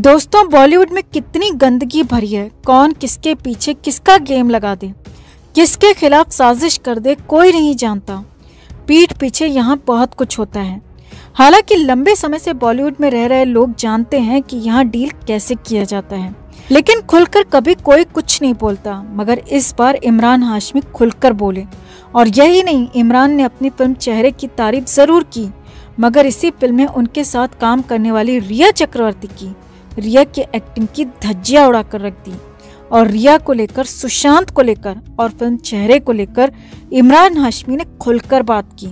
दोस्तों, बॉलीवुड में कितनी गंदगी भरी है। कौन किसके पीछे किसका गेम लगा दे, किसके खिलाफ साजिश कर दे, कोई नहीं जानता। पीठ पीछे यहाँ बहुत कुछ होता है। हालांकि लंबे समय से बॉलीवुड में रह रहे लोग जानते हैं कि यहाँ डील कैसे किया जाता है, लेकिन खुलकर कभी कोई कुछ नहीं बोलता। मगर इस बार इमरान हाशमी खुलकर बोले, और यही नहीं, इमरान ने अपनी फिल्म चेहरे की तारीफ जरूर की, मगर इसी फिल्म में उनके साथ काम करने वाली रिया चक्रवर्ती की, रिया की एक्टिंग की धज्जियां उड़ाकर रख दी। और रिया को लेकर, सुशांत को लेकर और फिल्म चेहरे को लेकर इमरान हाशमी ने खुलकर बात की।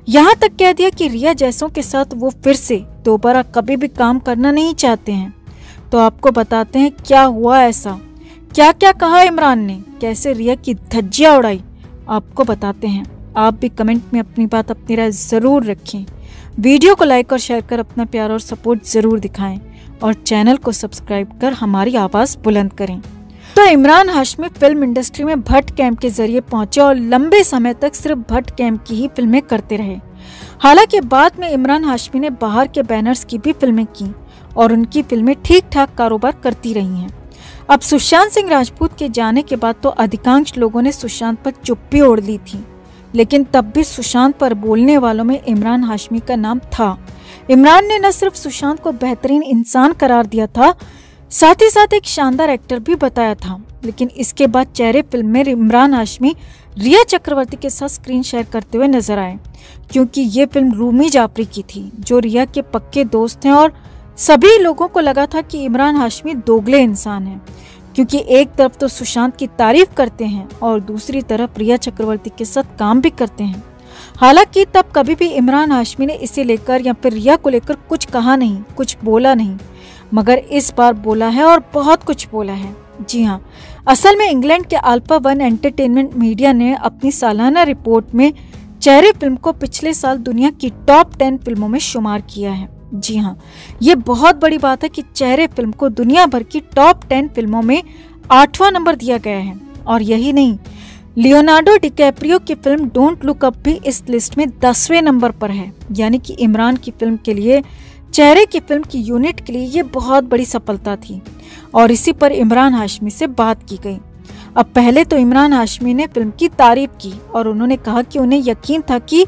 यहाँ तक कह दिया कि रिया जैसों के साथ वो फिर से दोबारा कभी भी काम करना नहीं चाहते हैं। तो आपको बताते हैं क्या हुआ, ऐसा क्या क्या कहा इमरान ने, कैसे रिया की धज्जियां उड़ाई, आपको बताते हैं। आप भी कमेंट में अपनी बात, अपनी राय जरूर रखें। वीडियो को लाइक और शेयर कर अपना प्यार और सपोर्ट जरूर दिखाएं, और चैनल को सब्सक्राइब कर हमारी आवाज बुलंद करें। तो इमरान हाशमी फिल्म इंडस्ट्री में भट्ट कैंप के जरिए पहुंचे और लंबे समय तक सिर्फ भट्ट कैंप की ही फिल्में करते रहे। हालांकि बाद में इमरान हाशमी ने बाहर के बैनर्स की भी फिल्में की और उनकी फिल्में ठीक ठाक कारोबार करती रही हैं। अब सुशांत सिंह राजपूत के जाने के बाद तो अधिकांश लोगों ने सुशांत पर चुप्पी ओढ़ ली थी, लेकिन तब भी सुशांत पर बोलने वालों में इमरान हाशमी का नाम था। इमरान ने न सिर्फ सुशांत को बेहतरीन इंसान करार दिया था, साथ ही साथ एक शानदार एक्टर भी बताया था। लेकिन इसके बाद चेहरे फिल्म में इमरान हाशमी रिया चक्रवर्ती के साथ स्क्रीन शेयर करते हुए नजर आए, क्योंकि ये फिल्म रूमी जाफरी की थी, जो रिया के पक्के दोस्त हैं। और सभी लोगों को लगा था कि इमरान हाशमी दोगले इंसान हैं, क्योंकि एक तरफ तो सुशांत की तारीफ करते हैं और दूसरी तरफ रिया चक्रवर्ती के साथ काम भी करते हैं। हालांकि तब कभी भी इमरान हाशमी ने इसे लेकर या फिर रिया को लेकर कुछ कहा नहीं, कुछ बोला नहीं, मगर इस बार बोला है और बहुत कुछ बोला है। जी हाँ, असल में इंग्लैंड के अल्फा वन एंटरटेनमेंट मीडिया ने अपनी सालाना रिपोर्ट में चेहरे फिल्म को पिछले साल दुनिया की टॉप 10 फिल्मों में शुमार किया है। जी हाँ, ये बहुत बड़ी बात है कि चेहरे फिल्म को दुनिया भर की टॉप 10 फिल्मों में 8वां नंबर दिया गया है। और यही नहीं, लियोनार्डो डिकैप्रियो की फिल्म डोंट लुक अप भी इस लिस्ट में 10वें नंबर पर है। यानी कि इमरान की फिल्म के लिए, चेहरे की फिल्म की यूनिट के लिए ये बहुत बड़ी सफलता थी। और इसी पर इमरान हाशमी से बात की गई। अब पहले तो इमरान हाशमी ने फिल्म की तारीफ की और उन्होंने कहा कि उन्हें यकीन था कि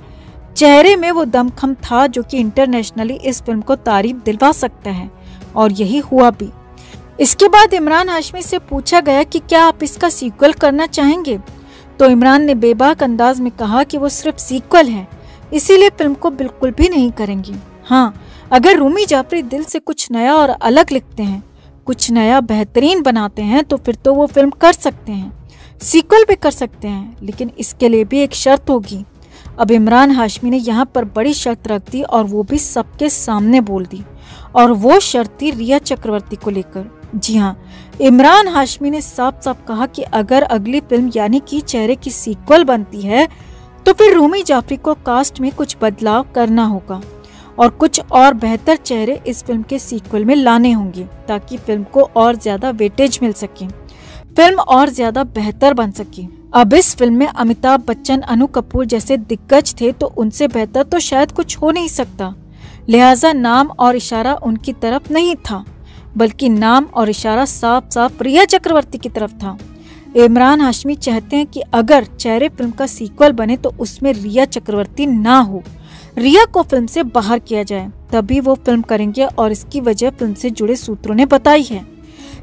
चेहरे में वो दमखम था जो कि इंटरनेशनली इस फिल्म को तारीफ दिलवा सकता है, और यही हुआ भी। इसके बाद इमरान हाशमी से पूछा गया कि क्या आप इसका सीक्वल करना चाहेंगे, तो इमरान ने बेबाक अंदाज में कहा कि वो सिर्फ सीक्वल है, इसीलिए फिल्म को बिल्कुल भी नहीं करेंगे। हाँ, अगर रूमी जाफरी दिल से कुछ नया और अलग लिखते हैं, कुछ नया बेहतरीन बनाते हैं, तो फिर तो वो फिल्म कर सकते हैं, सीक्वल भी कर सकते हैं, लेकिन इसके लिए भी एक शर्त होगी। अब इमरान हाशमी ने यहाँ पर बड़ी शर्त रख दी और वो भी सबके सामने बोल दी, और वो शर्त थी रिया चक्रवर्ती को लेकर। जी हाँ, इमरान हाशमी ने साफ साफ कहा कि अगर अगली फिल्म यानी कि चेहरे की सीक्वल बनती है, तो फिर रूमी जाफरी को कास्ट में कुछ बदलाव करना होगा और कुछ और बेहतर चेहरे इस फिल्म के सीक्वल में लाने होंगे, ताकि फिल्म को और ज्यादा वेटेज मिल सके, फिल्म और ज्यादा बेहतर बन सके। अब इस फिल्म में अमिताभ बच्चन, अनु कपूर जैसे दिग्गज थे, तो उनसे बेहतर तो शायद कुछ हो नहीं सकता। लिहाजा नाम और इशारा उनकी तरफ नहीं था, बल्कि नाम और इशारा साफ साफ रिया चक्रवर्ती की तरफ था। इमरान हाशमी चाहते हैं कि अगर चेहरे फिल्म का सीक्वल बने तो उसमें रिया चक्रवर्ती ना हो, रिया को फिल्म से बाहर किया जाए, तभी वो फिल्म करेंगे। और इसकी वजह फिल्म से जुड़े सूत्रों ने बताई है।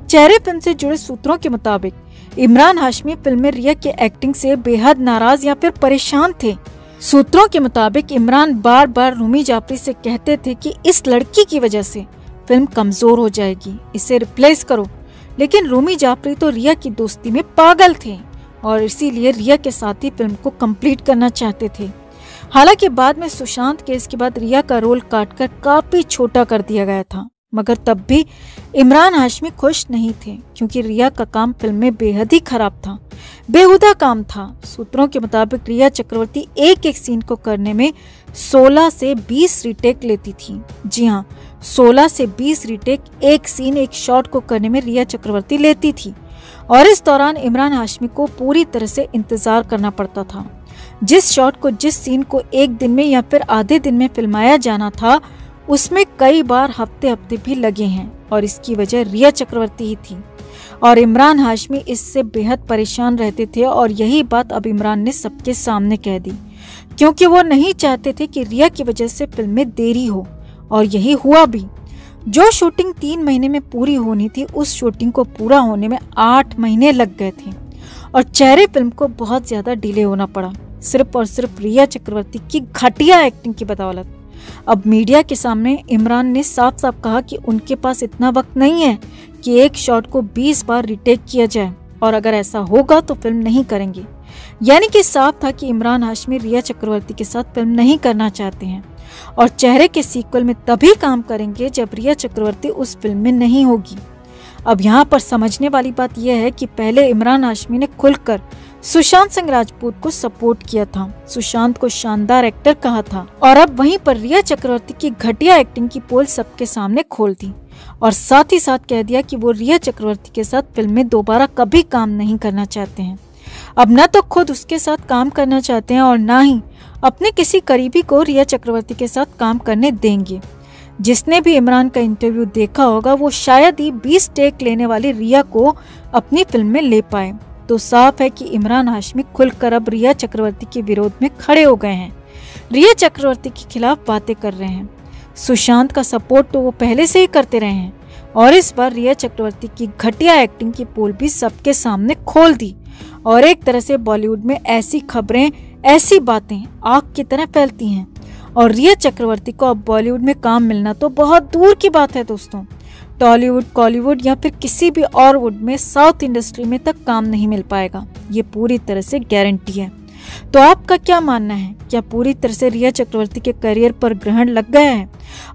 चेहरे फिल्म से जुड़े सूत्रों के मुताबिक इमरान हाशमी फिल्म में रिया की एक्टिंग से बेहद नाराज या फिर परेशान थे। सूत्रों के मुताबिक इमरान बार बार रूमी जाफरी से कहते थे कि इस लड़की की वजह से फिल्म कमजोर हो जाएगी, इसे रिप्लेस करो। लेकिन रूमी जाफरी तो रिया की दोस्ती में पागल थे और इसीलिए रिया के साथ ही फिल्म को कंप्लीट करना चाहते थे। हालांकि बाद में सुशांत केस के बाद रिया का रोल काटकर काफी छोटा कर दिया गया था, मगर तब भी इमरान हाशमी खुश नहीं थे, क्योंकि रिया का काम फिल्म में बेहद ही खराब था, बेहुदा काम था। सूत्रों के मुताबिक रिया चक्रवर्ती एक एक सीन को करने में 16 से 20 रीटेक लेती थी। जी हाँ, 16 से 20 रीटेक एक सीन, एक शॉट को करने में रिया चक्रवर्ती लेती थी, और इस दौरान इमरान हाशमी को पूरी तरह से इंतजार करना पड़ता था। जिस शॉट को, जिस सीन को एक दिन में या फिर आधे दिन में फिल्माया जाना था, उसमें कई बार हफ्ते हफ्ते भी लगे हैं और इसकी वजह रिया चक्रवर्ती ही थी और इमरान हाशमी इससे बेहद परेशान रहते थे और यही बात अब इमरान ने सबके सामने कह दी क्योंकि वो नहीं चाहते थे कि रिया की वजह से फिल्म में देरी हो और यही हुआ भी। जो शूटिंग 3 महीने में पूरी होनी थी उस शूटिंग को पूरा होने में 8 महीने लग गए थे और चेहरे फिल्म को बहुत ज्यादा डिले होना पड़ा सिर्फ और सिर्फ रिया चक्रवर्ती की घटिया एक्टिंग की बदौलत। अब मीडिया के सामने इमरान ने साफ साफ कहा कि उनके पास इतना वक्त नहीं है कि एक शॉट को 20 बार रिटेक किया जाए और अगर ऐसा होगा तो फिल्म नहीं करेंगे। यानी कि साफ था कि इमरान हाशमी रिया चक्रवर्ती के साथ फिल्म नहीं करना चाहते हैं और चेहरे के सीक्वल में तभी काम करेंगे जब रिया चक्रवर्ती उस फिल्म में नहीं होगी। अब यहाँ पर समझने वाली बात यह है कि पहले इमरान हाशमी ने खुलकर सुशांत सिंह राजपूत को सपोर्ट किया था, सुशांत को शानदार एक्टर कहा था और अब वहीं पर रिया चक्रवर्ती की घटिया एक्टिंग की पोल सबके सामने खोल दी और साथ ही साथ कह दिया कि वो रिया चक्रवर्ती के साथ फिल्म में दोबारा कभी काम नहीं करना चाहते हैं। अब न तो खुद उसके साथ काम करना चाहते हैं और ना ही अपने किसी करीबी को रिया चक्रवर्ती के साथ काम करने देंगे। जिसने भी इमरान का इंटरव्यू देखा होगा वो शायद ही 20 टेक लेने वाली रिया को अपनी फिल्म में ले पाए। तो साफ है कि इमरान हाशमी खुलकर अब रिया चक्रवर्ती के विरोध में खड़े हो गए हैं, रिया चक्रवर्ती के खिलाफ बातें कर रहे हैं। सुशांत का सपोर्ट तो वो पहले से ही करते रहे हैं और इस बार रिया चक्रवर्ती की घटिया एक्टिंग की पोल भी सबके सामने खोल दी और एक तरह से बॉलीवुड में ऐसी खबरें, ऐसी बातें आग की तरह फैलती हैं और रिया चक्रवर्ती को अब बॉलीवुड में काम मिलना तो बहुत दूर की बात है दोस्तों। टॉलीवुड, कॉलीवुड या फिर किसी भी और वुड में साउथ इंडस्ट्री में तक काम नहीं मिल पाएगा, ये पूरी तरह से गारंटी है। तो आपका क्या मानना है? क्या पूरी तरह से रिया चक्रवर्ती के करियर पर ग्रहण लग गया है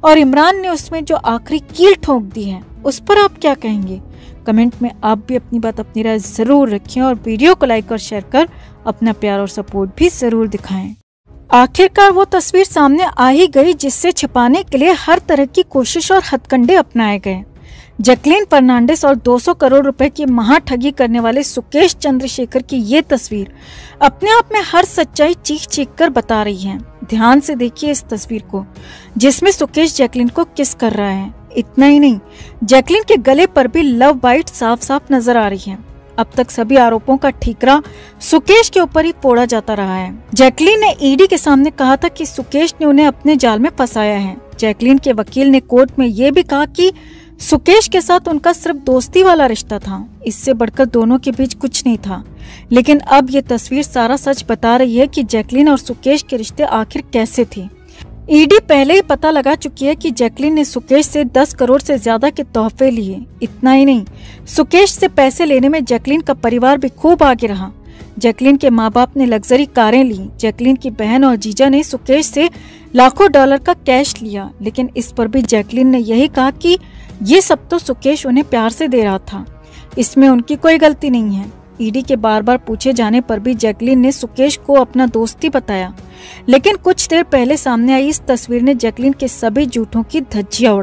और इमरान ने उसमें जो आखिरी कील ठोक दी है उस पर आप क्या कहेंगे? कमेंट में आप भी अपनी बात, अपनी राय जरूर रखें और वीडियो को लाइक और शेयर कर अपना प्यार और सपोर्ट भी जरूर दिखाएं। आखिरकार वो तस्वीर सामने आ ही गई जिससे छिपाने के लिए हर तरह की कोशिश और हथकंडे अपनाए गए। जैकलीन फर्नांडिस और 200 करोड़ रुपए की महाठगी करने वाले सुकेश चंद्रशेखर की ये तस्वीर अपने आप में हर सच्चाई चीख चीख कर बता रही है। ध्यान से देखिए इस तस्वीर को जिसमें सुकेश जैकलीन को किस कर रहा है। इतना ही नहीं, जैकलीन के गले पर भी लव बाइट साफ साफ नजर आ रही है। अब तक सभी आरोपों का ठीकरा सुकेश के ऊपर ही फोड़ा जाता रहा है। जैकलीन ने ईडी के सामने कहा था कि सुकेश ने उन्हें अपने जाल में फंसाया है। जैकलीन के वकील ने कोर्ट में ये भी कहा कि सुकेश के साथ उनका सिर्फ दोस्ती वाला रिश्ता था, इससे बढ़कर दोनों के बीच कुछ नहीं था। लेकिन अब ये तस्वीर सारा सच बता रही है कि जैकलीन और सुकेश के रिश्ते आखिर कैसे थे। ईडी पहले ही पता लगा चुकी है कि जैकलीन ने सुकेश से 10 करोड़ से ज्यादा के तोहफे लिए। इतना ही नहीं, सुकेश से पैसे लेने में जैकलीन का परिवार भी खूब आगे रहा। जैकलीन के माँ बाप ने लग्जरी कारें ली। जैकलीन की बहन और जीजा ने सुकेश से लाखों डॉलर का कैश लिया, लेकिन इस पर भी जैकलीन ने यही कहा कि ये सब तो सुकेश उन्हें प्यार से दे रहा था, इसमें उनकी कोई गलती नहीं है। ईडी के बार बार पूछे जाने पर भी जैकलीन ने सुकेश को अपना दोस्ती बताया, लेकिन कुछ देर पहले सामने आई इस तस्वीर ने जैकलीन के सभी झूठों की धज्जियां उड़ाई।